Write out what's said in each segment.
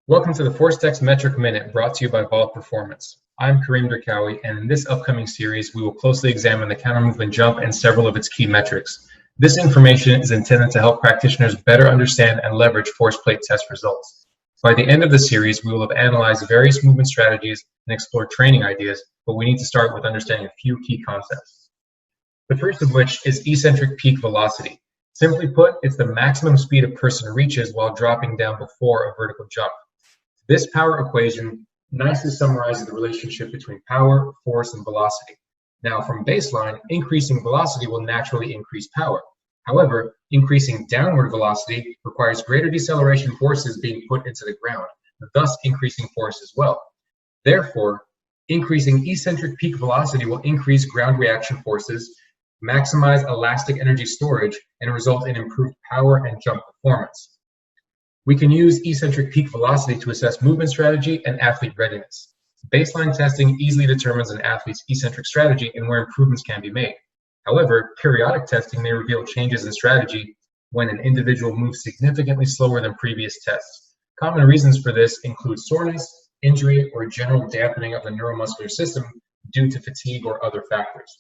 Welcome to the ForceTex Metric Minute brought to you by VALD Performance. I'm Kareem Durkawi, and in this upcoming series, we will closely examine the counter movement jump and several of its key metrics. This information is intended to help practitioners better understand and leverage force plate test results. By the end of the series, we will have analyzed various movement strategies and explored training ideas, but we need to start with understanding a few key concepts. The first of which is eccentric peak velocity. Simply put, it's the maximum speed a person reaches while dropping down before a vertical jump. This power equation nicely summarizes the relationship between power, force, and velocity. Now, from baseline, increasing velocity will naturally increase power. However, increasing downward velocity requires greater deceleration forces being put into the ground, thus increasing force as well. Therefore, increasing eccentric peak velocity will increase ground reaction forces, maximize elastic energy storage, and result in improved power and jump performance. We can use eccentric peak velocity to assess movement strategy and athlete readiness. Baseline testing easily determines an athlete's eccentric strategy and where improvements can be made. However, periodic testing may reveal changes in strategy when an individual moves significantly slower than previous tests. Common reasons for this include soreness, injury, or general dampening of the neuromuscular system due to fatigue or other factors.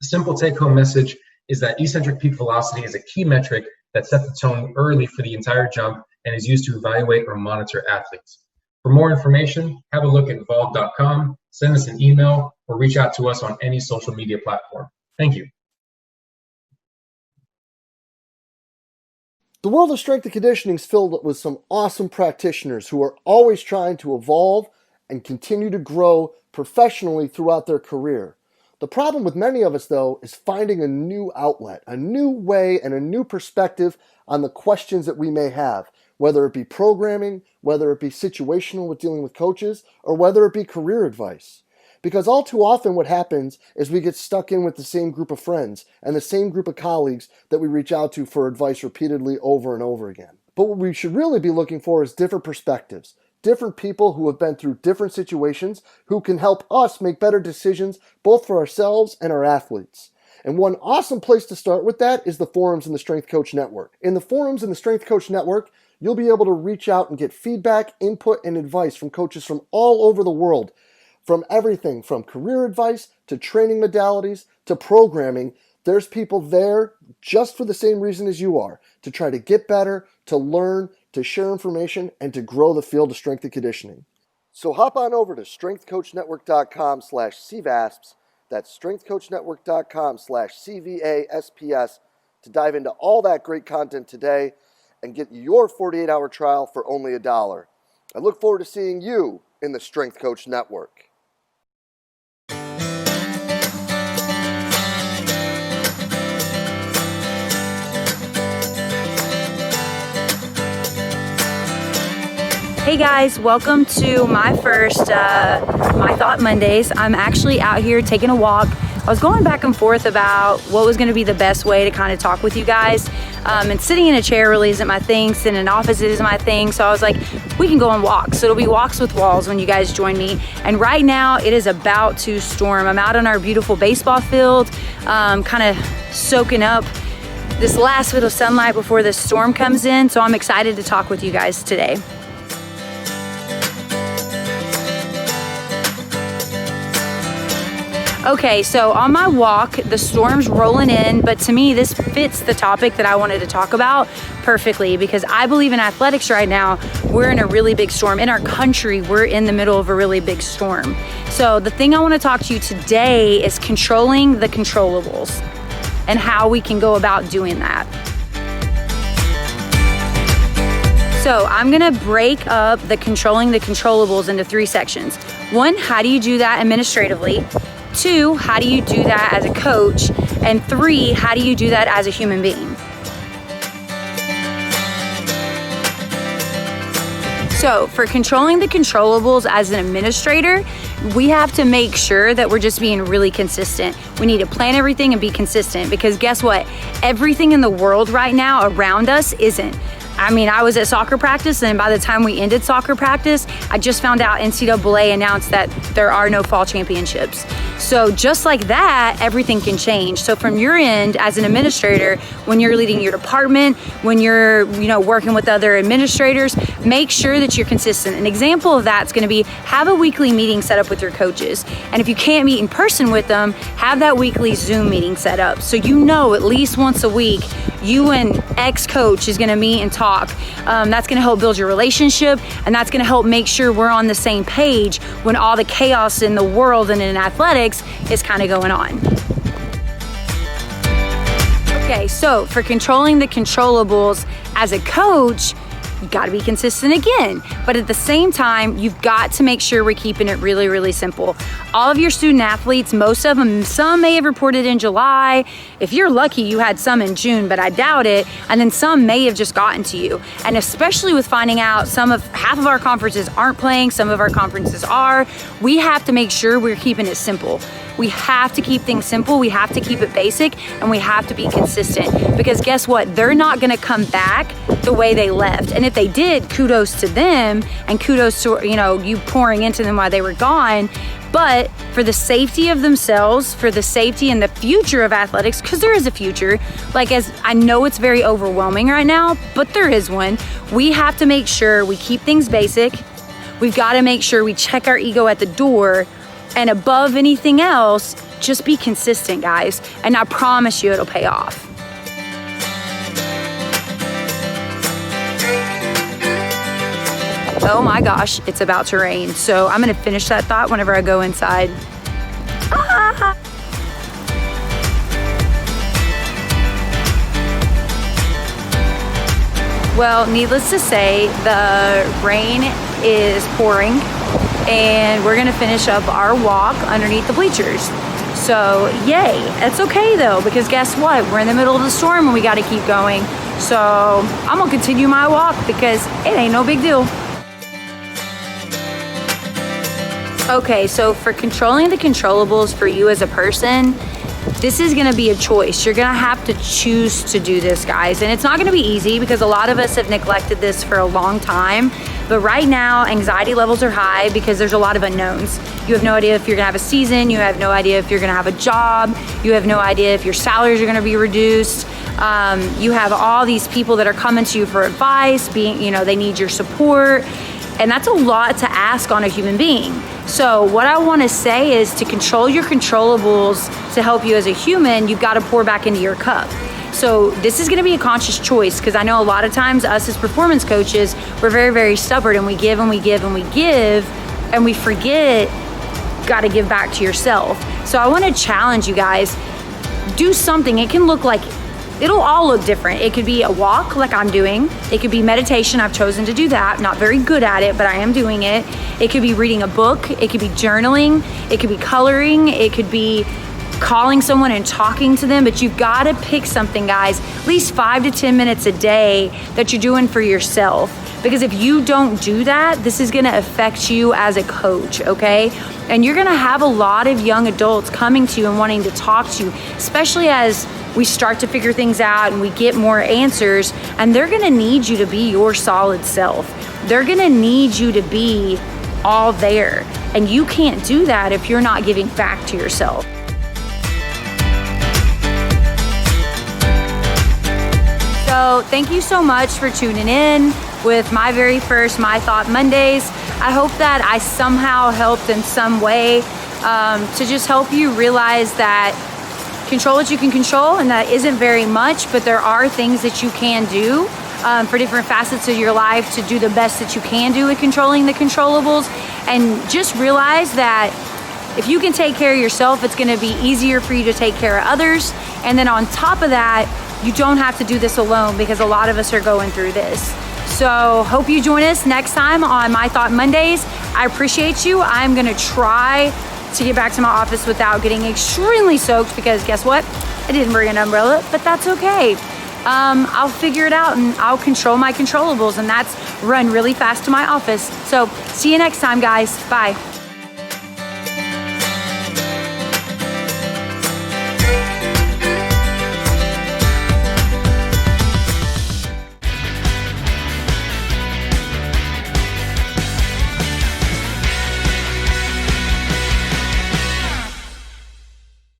The simple take-home message is that eccentric peak velocity is a key metric that sets the tone early for the entire jump and is used to evaluate or monitor athletes. For more information, have a look at VALD.com, send us an email, or reach out to us on any social media platform. Thank you. The world of strength and conditioning is filled with some awesome practitioners who are always trying to evolve and continue to grow professionally throughout their career. The problem with many of us, though, is finding a new outlet, a new way, and a new perspective on the questions that we may have, whether it be programming, whether it be situational with dealing with coaches, or whether it be career advice. Because all too often what happens is we get stuck in with the same group of friends and the same group of colleagues that we reach out to for advice repeatedly over and over again. But what we should really be looking for is different perspectives, different people who have been through different situations who can help us make better decisions both for ourselves and our athletes. And one awesome place to start with that is the forums in the Strength Coach Network. In the forums in the Strength Coach Network, you'll be able to reach out and get feedback, input, and advice from coaches from all over the world, from everything from career advice to training modalities to programming. There's people there just for the same reason as you are, to try to get better, to learn, to share information, and to grow the field of strength and conditioning. So hop on over to strengthcoachnetwork.com/CVASPS. That's strengthcoachnetwork.com/CVASPS to dive into all that great content today and get your 48-hour trial for only $1. I look forward to seeing you in the Strength Coach Network. Hey guys, welcome to my first My Thought Mondays. I'm actually out here taking a walk. I was going back and forth about what was going to be the best way to kind of talk with you guys. And sitting in a chair really isn't my thing. Sitting in an office isn't my thing. So I was like, we can go on walks. So it'll be walks with walls when you guys join me. And right now it is about to storm. I'm out on our beautiful baseball field, kind of soaking up this last bit of sunlight before the storm comes in. So I'm excited to talk with you guys today. Okay, so on my walk, the storm's rolling in, but to me, this fits the topic that I wanted to talk about perfectly because I believe in athletics right now, we're in a really big storm. In our country, we're in the middle of a really big storm. So the thing I want to talk to you today is controlling the controllables and how we can go about doing that. So I'm gonna break up the controlling the controllables into 3 sections. 1, how do you do that administratively? 2, how do you do that as a coach? And 3, how do you do that as a human being? So for controlling the controllables as an administrator, we have to make sure that we're just being really consistent. We need to plan everything and be consistent because guess what? Everything in the world right now around us isn't. I mean, I was at soccer practice, and by the time we ended soccer practice, I just found out NCAA announced that there are no fall championships. So just like that, everything can change. So from your end as an administrator, when you're leading your department, when you're, working with other administrators, make sure that you're consistent. An example of that's going to be have a weekly meeting set up with your coaches. And if you can't meet in person with them, have that weekly Zoom meeting set up. So at least once a week, you and X coach is going to meet and talk. That's going to help build your relationship, and that's going to help make sure we're on the same page when all the chaos in the world and in athletics is kind of going on. Okay, so for controlling the controllables as a coach, you got to be consistent again. But at the same time, you've got to make sure we're keeping it really, really simple. All of your student athletes, most of them, some may have reported in July. If you're lucky, you had some in June, but I doubt it. And then some may have just gotten to you. And especially with finding out half of our conferences aren't playing, some of our conferences are, we have to make sure we're keeping it simple. We have to keep things simple, we have to keep it basic, and we have to be consistent. Because guess what? They're not gonna come back the way they left. And if they did, kudos to them, and kudos to you pouring into them while they were gone. But for the safety of themselves, for the safety and the future of athletics, because there is a future, as I know it's very overwhelming right now, but there is one, we have to make sure we keep things basic. We've got to make sure we check our ego at the door. And above anything else, just be consistent, guys. And I promise you it'll pay off. Oh my gosh, it's about to rain. So I'm gonna finish that thought whenever I go inside. Ah! Well, needless to say, the rain is pouring, and we're gonna finish up our walk underneath the bleachers. So yay, it's okay though, because guess what? We're in the middle of the storm and we gotta keep going. So I'm gonna continue my walk because it ain't no big deal. Okay, so for controlling the controllables for you as a person, this is gonna be a choice. You're gonna have to choose to do this, guys. And it's not gonna be easy because a lot of us have neglected this for a long time. But right now, anxiety levels are high because there's a lot of unknowns. You have no idea if you're gonna have a season. You have no idea if you're gonna have a job. You have no idea if your salaries are gonna be reduced. You have all these people that are coming to you for advice, they need your support. And that's a lot to ask on a human being. So what I wanna say is to control your controllables to help you as a human, you've gotta pour back into your cup. So this is gonna be a conscious choice because I know a lot of times us as performance coaches, we're very, very stubborn and we give and we give and we give and we forget, gotta give back to yourself. So I wanna challenge you guys, do something. It can look like, it'll all look different. It could be a walk like I'm doing. It could be meditation. I've chosen to do that. Not very good at it, but I am doing it. It could be reading a book. It could be journaling. It could be coloring. It could be calling someone and talking to them, but you've got to pick something, guys, at least 5 to 10 minutes a day that you're doing for yourself. Because if you don't do that, this is going to affect you as a coach, okay? And you're going to have a lot of young adults coming to you and wanting to talk to you, especially as we start to figure things out and we get more answers, and they're going to need you to be your solid self. They're going to need you to be all there. And you can't do that if you're not giving back to yourself. So thank you so much for tuning in with my very first My Thought Mondays. I hope that I somehow helped in some way to just help you realize that control what you can control, and that isn't very much, but there are things that you can do for different facets of your life to do the best that you can do with controlling the controllables. And just realize that if you can take care of yourself, it's gonna be easier for you to take care of others. And then on top of that, you don't have to do this alone because a lot of us are going through this. So hope you join us next time on My Thought Mondays. I appreciate you. I'm gonna try to get back to my office without getting extremely soaked because guess what? I didn't bring an umbrella, but that's okay. I'll figure it out and I'll control my controllables, and that's run really fast to my office. So see you next time, guys. Bye.